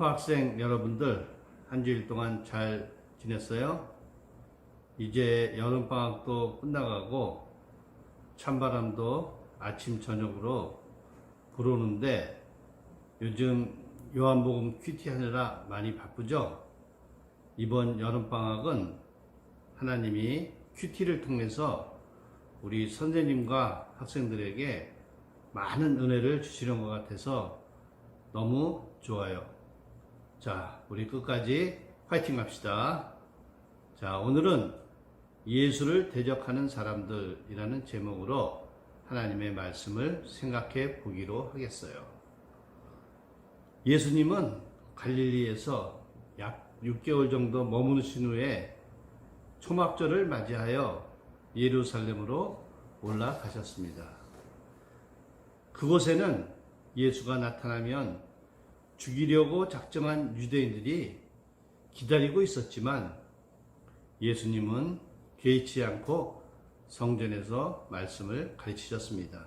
여름파 학생 여러분들 한 주일 동안 잘 지냈어요? 이제 여름방학도 끝나가고 찬바람도 아침 저녁으로 불어오는데 요즘 요한복음 큐티 하느라 많이 바쁘죠? 이번 여름방학은 하나님이 큐티를 통해서 우리 선생님과 학생들에게 많은 은혜를 주시는 것 같아서 너무 좋아요. 자, 우리 끝까지 파이팅 합시다. 자, 오늘은 예수를 대적하는 사람들이라는 제목으로 하나님의 말씀을 생각해 보기로 하겠어요. 예수님은 갈릴리에서 약 6개월 정도 머무르신 후에 초막절을 맞이하여 예루살렘으로 올라가셨습니다. 그곳에는 예수가 나타나면 죽이려고 작정한 유대인들이 기다리고 있었지만 예수님은 개의치 않고 성전에서 말씀을 가르치셨습니다.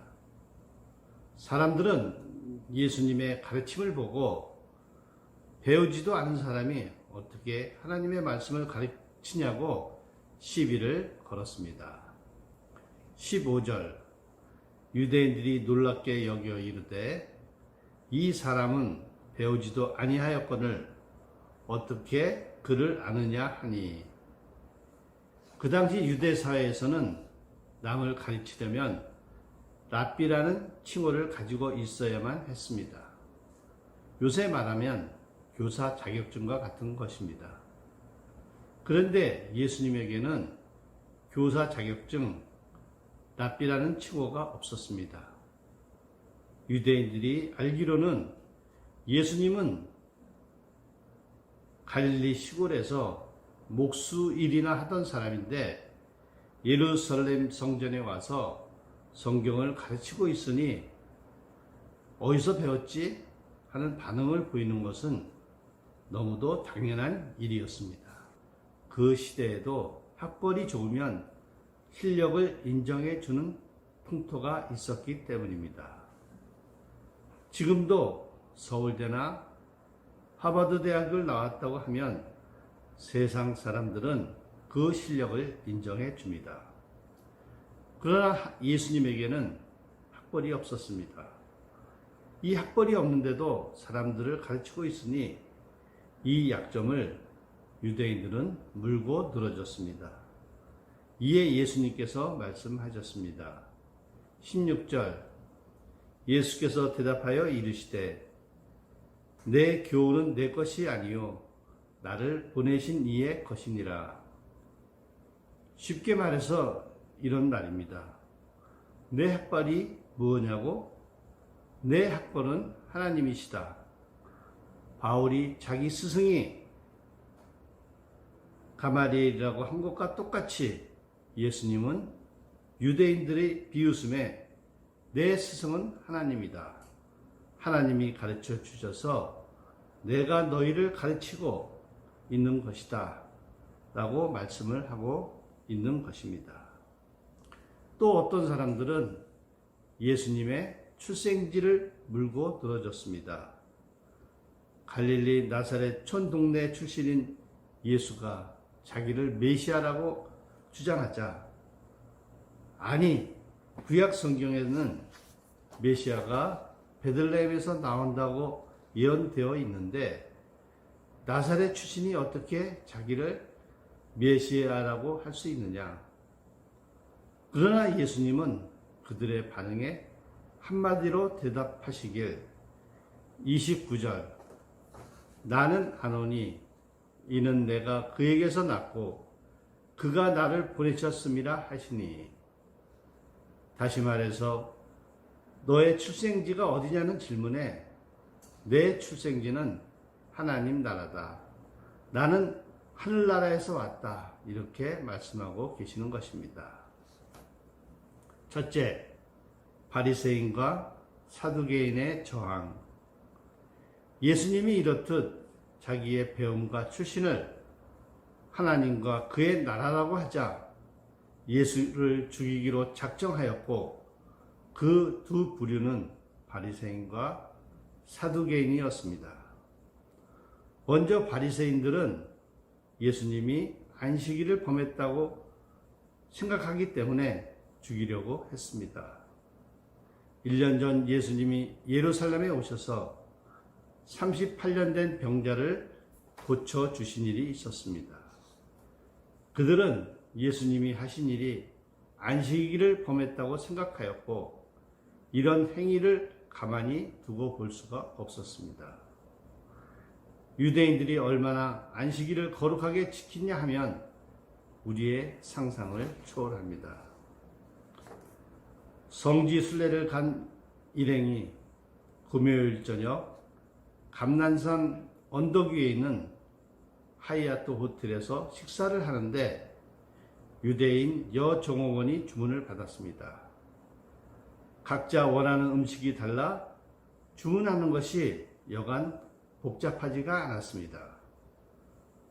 사람들은 예수님의 가르침을 보고 배우지도 않은 사람이 어떻게 하나님의 말씀을 가르치냐고 시비를 걸었습니다. 15절 유대인들이 놀랍게 여겨 이르되 이 사람은 배우지도 아니하였거늘 어떻게 그를 아느냐 하니. 그 당시 유대 사회에서는 남을 가르치려면 랍비라는 칭호를 가지고 있어야만 했습니다. 요새 말하면 교사 자격증과 같은 것입니다. 그런데 예수님에게는 교사 자격증, 랍비라는 칭호가 없었습니다. 유대인들이 알기로는 예수님은 갈릴리 시골에서 목수일이나 하던 사람인데 예루살렘 성전에 와서 성경을 가르치고 있으니 어디서 배웠지? 하는 반응을 보이는 것은 너무도 당연한 일이었습니다. 그 시대에도 학벌이 좋으면 실력을 인정해 주는 풍토가 있었기 때문입니다. 지금도 서울대나 하버드 대학을 나왔다고 하면 세상 사람들은 그 실력을 인정해 줍니다. 그러나 예수님에게는 학벌이 없었습니다. 이 학벌이 없는데도 사람들을 가르치고 있으니 이 약점을 유대인들은 물고 늘어졌습니다. 이에 예수님께서 말씀하셨습니다. 16절 예수께서 대답하여 이르시되 내 교훈은 내 것이 아니요 나를 보내신 이의 것이니라. 쉽게 말해서 이런 말입니다. 내 학벌이 무엇냐고? 내 학벌은 하나님이시다. 바울이 자기 스승이 가마리엘이라고 한 것과 똑같이 예수님은 유대인들의 비웃음에 내 스승은 하나님이다. 하나님이 가르쳐 주셔서 내가 너희를 가르치고 있는 것이다 라고 말씀을 하고 있는 것입니다. 또 어떤 사람들은 예수님의 출생지를 물고 늘어졌습니다. 갈릴리 나사렛 촌 동네 출신인 예수가 자기를 메시아라고 주장하자, 아니 구약 성경에는 메시아가 베들레헴에서 나온다고 예언되어 있는데 나사렛 출신이 어떻게 자기를 메시아라고 할 수 있느냐. 그러나 예수님은 그들의 반응에 한마디로 대답하시길 29절 나는 아노니 이는 내가 그에게서 났고 그가 나를 보내셨음이라 하시니. 다시 말해서 너의 출생지가 어디냐는 질문에 내 출생지는 하나님 나라다. 나는 하늘나라에서 왔다. 이렇게 말씀하고 계시는 것입니다. 첫째, 바리새인과 사두개인의 저항. 예수님이 이렇듯 자기의 배움과 출신을 하나님과 그의 나라라고 하자 예수를 죽이기로 작정하였고 그 두 부류는 바리새인과 사두개인이었습니다. 먼저 바리새인들은 예수님이 안식일을 범했다고 생각하기 때문에 죽이려고 했습니다. 1년 전 예수님이 예루살렘에 오셔서 38년 된 병자를 고쳐주신 일이 있었습니다. 그들은 예수님이 하신 일이 안식일을 범했다고 생각하였고 이런 행위를 가만히 두고 볼 수가 없었습니다. 유대인들이 얼마나 안식일을 거룩하게 지키냐 하면 우리의 상상을 초월합니다. 성지 순례를 간 일행이 금요일 저녁 감난산 언덕 위에 있는 하이아트 호텔에서 식사를 하는데 유대인 여종업원이 주문을 받았습니다. 각자 원하는 음식이 달라 주문하는 것이 여간 복잡하지가 않았습니다.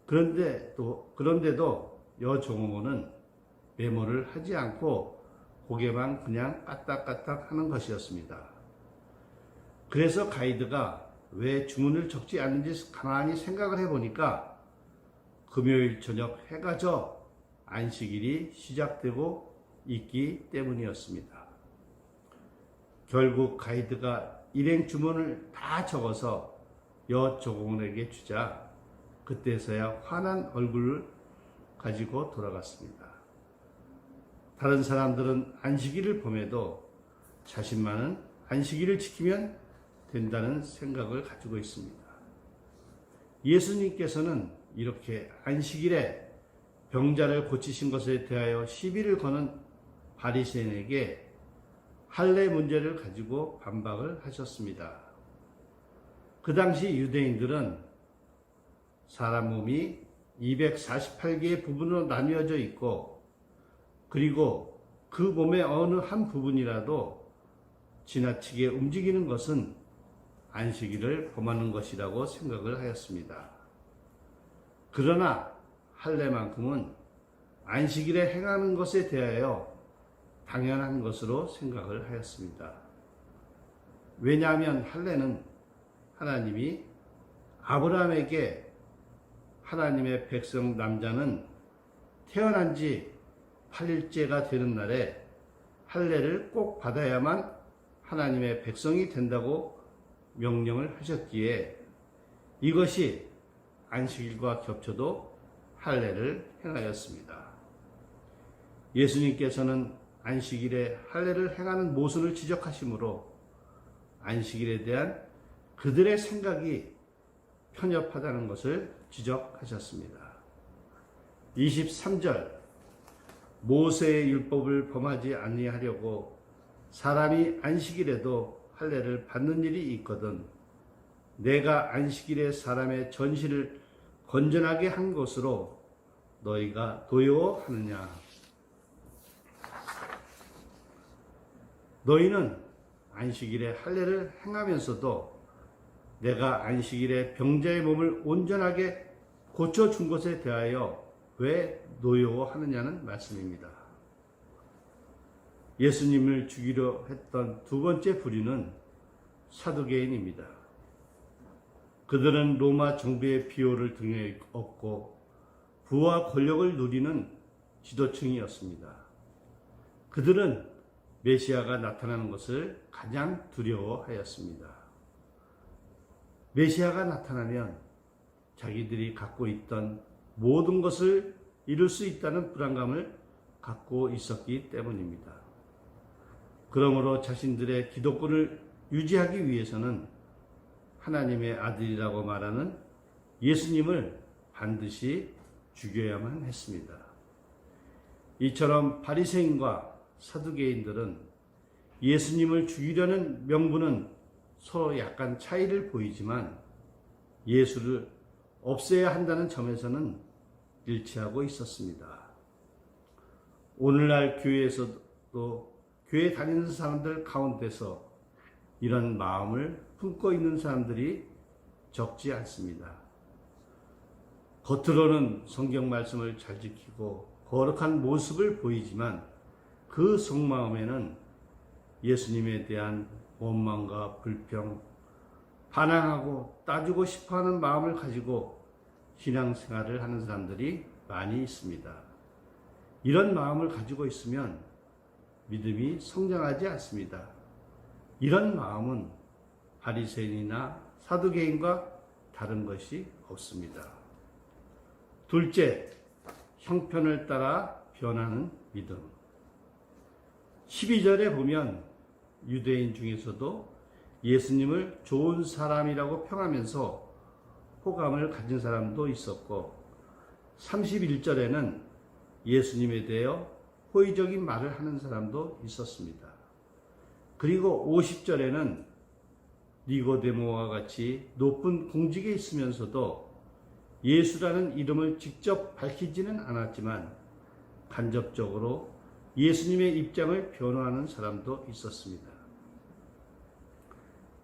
그런데도 여종업원은 메모를 하지 않고 고개만 그냥 까딱까딱 하는 것이었습니다. 그래서 가이드가 왜 주문을 적지 않는지 가만히 생각을 해보니까 금요일 저녁 해가 져 안식일이 시작되고 있기 때문이었습니다. 결국 가이드가 일행 주문을 다 적어서 여종업원에게 주자 그때서야 환한 얼굴을 가지고 돌아갔습니다. 다른 사람들은 안식일을 범해도 자신만은 안식일을 지키면 된다는 생각을 가지고 있습니다. 예수님께서는 이렇게 안식일에 병자를 고치신 것에 대하여 시비를 거는 바리새인에게 할례 문제를 가지고 반박을 하셨습니다. 그 당시 유대인들은 사람 몸이 248개의 부분으로 나뉘어져 있고 그리고 그 몸의 어느 한 부분이라도 지나치게 움직이는 것은 안식일을 범하는 것이라고 생각을 하였습니다. 그러나 할례만큼은 안식일에 행하는 것에 대하여 당연한 것으로 생각을 하였습니다. 왜냐하면 할례는 하나님이 아브라함에게 하나님의 백성 남자는 태어난 지 8일째가 되는 날에 할례를 꼭 받아야만 하나님의 백성이 된다고 명령을 하셨기에 이것이 안식일과 겹쳐도 할례를 행하였습니다. 예수님께서는 안식일에 할례를 행하는 모순을 지적하시므로 안식일에 대한 그들의 생각이 편협하다는 것을 지적하셨습니다. 23절 모세의 율법을 범하지 아니하려고 사람이 안식일에도 할례를 받는 일이 있거든 내가 안식일에 사람의 전시를 건전하게 한 것으로 너희가 도요하느냐. 너희는 안식일에 할례를 행하면서도 내가 안식일에 병자의 몸을 온전하게 고쳐준 것에 대하여 왜 노여워하느냐는 말씀입니다. 예수님을 죽이려 했던 두 번째 부류는 사두개인입니다. 그들은 로마 정부의 비호를 등에 업고 부와 권력을 누리는 지도층이었습니다. 그들은 메시아가 나타나는 것을 가장 두려워하였습니다. 메시아가 나타나면 자기들이 갖고 있던 모든 것을 이룰 수 있다는 불안감을 갖고 있었기 때문입니다. 그러므로 자신들의 기독권을 유지하기 위해서는 하나님의 아들이라고 말하는 예수님을 반드시 죽여야만 했습니다. 이처럼 바리새인과 사두개인들은 예수님을 죽이려는 명분은 서로 약간 차이를 보이지만 예수를 없애야 한다는 점에서는 일치하고 있었습니다. 오늘날 교회에서도 교회 다니는 사람들 가운데서 이런 마음을 품고 있는 사람들이 적지 않습니다. 겉으로는 성경 말씀을 잘 지키고 거룩한 모습을 보이지만 그 속마음에는 예수님에 대한 원망과 불평, 반항하고 따지고 싶어하는 마음을 가지고 신앙생활을 하는 사람들이 많이 있습니다. 이런 마음을 가지고 있으면 믿음이 성장하지 않습니다. 이런 마음은 바리새인이나 사두개인과 다른 것이 없습니다. 둘째, 형편을 따라 변하는 믿음. 12절에 보면 유대인 중에서도 예수님을 좋은 사람이라고 평하면서 호감을 가진 사람도 있었고, 31절에는 예수님에 대하여 호의적인 말을 하는 사람도 있었습니다. 그리고 50절에는 니고데모와 같이 높은 공직에 있으면서도 예수라는 이름을 직접 밝히지는 않았지만 간접적으로 예수님의 입장을 변호하는 사람도 있었습니다.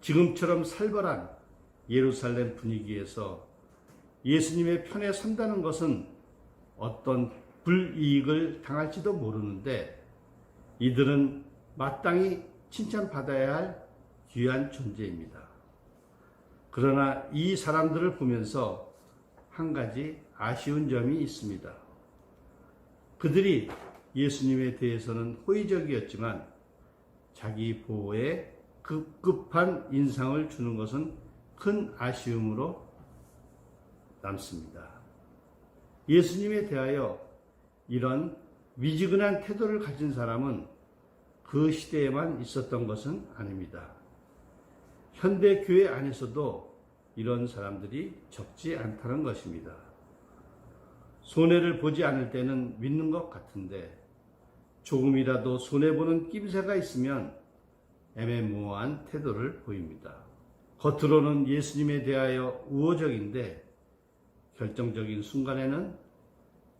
지금처럼 살벌한 예루살렘 분위기에서 예수님의 편에 선다는 것은 어떤 불이익을 당할지도 모르는데 이들은 마땅히 칭찬받아야 할 귀한 존재입니다. 그러나 이 사람들을 보면서 한 가지 아쉬운 점이 있습니다. 그들이 예수님에 대해서는 호의적이었지만 자기 보호에 급급한 인상을 주는 것은 큰 아쉬움으로 남습니다. 예수님에 대하여 이런 미지근한 태도를 가진 사람은 그 시대에만 있었던 것은 아닙니다. 현대 교회 안에서도 이런 사람들이 적지 않다는 것입니다. 손해를 보지 않을 때는 믿는 것 같은데 조금이라도 손해보는 낌새가 있으면 애매모호한 태도를 보입니다. 겉으로는 예수님에 대하여 우호적인데 결정적인 순간에는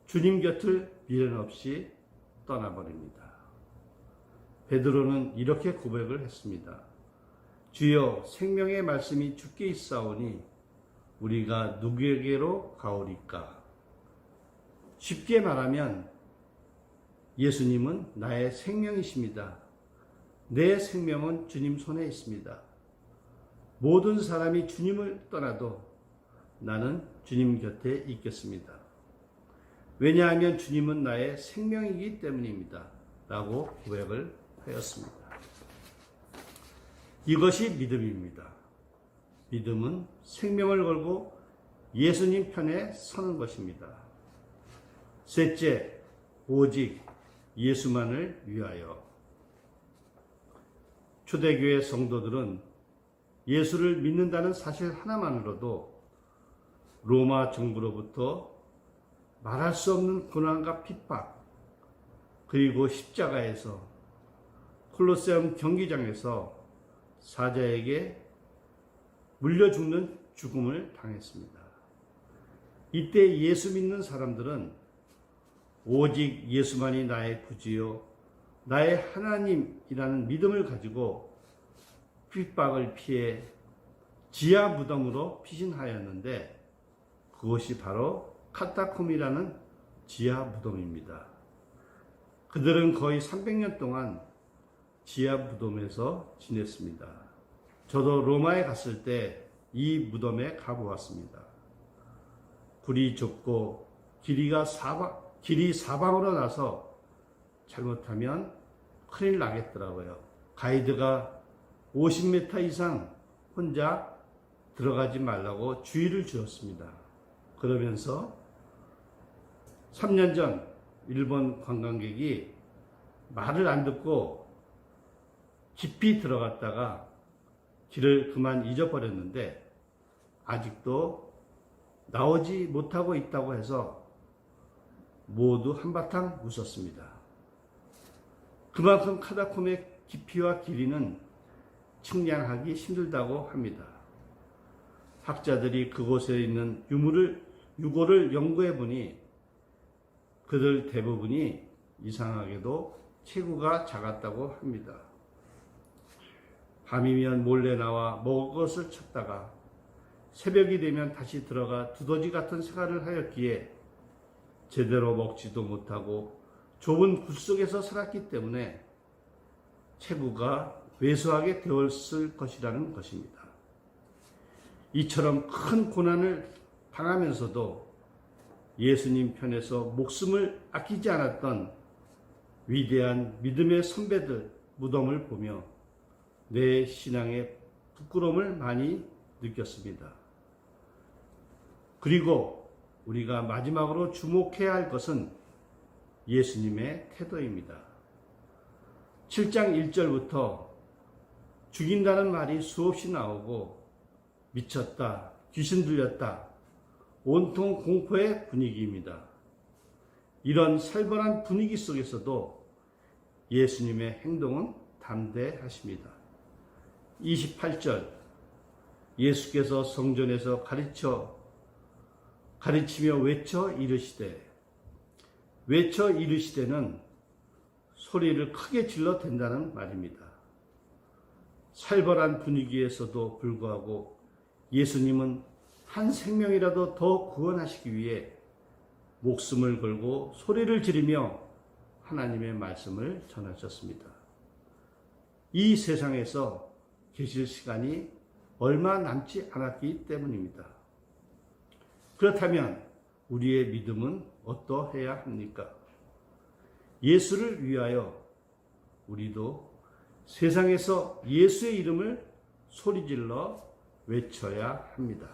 주님 곁을 미련 없이 떠나버립니다. 베드로는 이렇게 고백을 했습니다. 주여, 생명의 말씀이 주께 있사오니 우리가 누구에게로 가오리까? 쉽게 말하면 예수님은 나의 생명이십니다. 내 생명은 주님 손에 있습니다. 모든 사람이 주님을 떠나도 나는 주님 곁에 있겠습니다. 왜냐하면 주님은 나의 생명이기 때문입니다. 라고 고백을 하였습니다. 이것이 믿음입니다. 믿음은 생명을 걸고 예수님 편에 서는 것입니다. 셋째, 오직 예수만을 위하여. 초대교회 성도들은 예수를 믿는다는 사실 하나만으로도 로마 정부로부터 말할 수 없는 고난과 핍박, 그리고 십자가에서, 콜로세움 경기장에서 사자에게 물려 죽는 죽음을 당했습니다. 이때 예수 믿는 사람들은 오직 예수만이 나의 구주요 나의 하나님이라는 믿음을 가지고 핍박을 피해 지하 무덤으로 피신하였는데 그것이 바로 카타콤이라는 지하 무덤입니다. 그들은 거의 300년 동안 지하 무덤에서 지냈습니다. 저도 로마에 갔을 때 이 무덤에 가보았습니다. 굴이 좁고 길이 사방으로 나서 잘못하면 큰일 나겠더라고요. 가이드가 50m 이상 혼자 들어가지 말라고 주의를 주었습니다. 그러면서 3년 전 일본 관광객이 말을 안 듣고 깊이 들어갔다가 길을 그만 잊어버렸는데 아직도 나오지 못하고 있다고 해서 모두 한바탕 웃었습니다. 그만큼 카타콤의 깊이와 길이는 측량하기 힘들다고 합니다. 학자들이 그곳에 있는 유골을 연구해 보니 그들 대부분이 이상하게도 체구가 작았다고 합니다. 밤이면 몰래 나와 먹을 것을 찾다가 새벽이 되면 다시 들어가 두더지 같은 생활을 하였기에 제대로 먹지도 못하고 좁은 굴 속에서 살았기 때문에 체구가 왜소하게 되었을 것이라는 것입니다. 이처럼 큰 고난을 당하면서도 예수님 편에서 목숨을 아끼지 않았던 위대한 믿음의 선배들 무덤을 보며 내 신앙의 부끄러움을 많이 느꼈습니다. 그리고 우리가 마지막으로 주목해야 할 것은 예수님의 태도입니다. 7장 1절부터 죽인다는 말이 수없이 나오고 미쳤다, 귀신 들렸다, 온통 공포의 분위기입니다. 이런 살벌한 분위기 속에서도 예수님의 행동은 담대하십니다. 28절 예수께서 성전에서 가르치며 외쳐 이르시되는 소리를 크게 질러 댄다는 말입니다. 살벌한 분위기에서도 불구하고 예수님은 한 생명이라도 더 구원하시기 위해 목숨을 걸고 소리를 지르며 하나님의 말씀을 전하셨습니다. 이 세상에서 계실 시간이 얼마 남지 않았기 때문입니다. 그렇다면 우리의 믿음은 어떠해야 합니까? 예수를 위하여 우리도 세상에서 예수의 이름을 소리질러 외쳐야 합니다.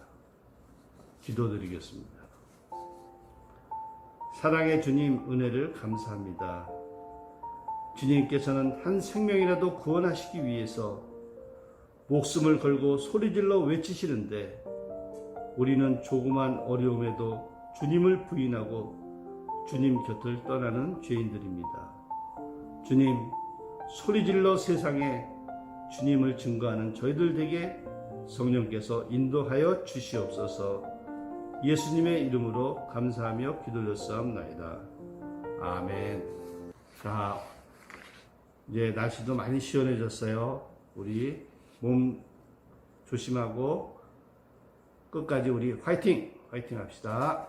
기도드리겠습니다. 사랑의 주님, 은혜를 감사합니다. 주님께서는 한 생명이라도 구원하시기 위해서 목숨을 걸고 소리질러 외치시는데 우리는 조그만 어려움에도 주님을 부인하고 주님 곁을 떠나는 죄인들입니다. 주님, 소리질러 세상에 주님을 증거하는 저희들 되게 성령께서 인도하여 주시옵소서. 예수님의 이름으로 감사하며 기도드렸사옵나이다. 아멘. 자, 이제 날씨도 많이 시원해졌어요. 우리 몸 조심하고 끝까지 우리 화이팅 합시다.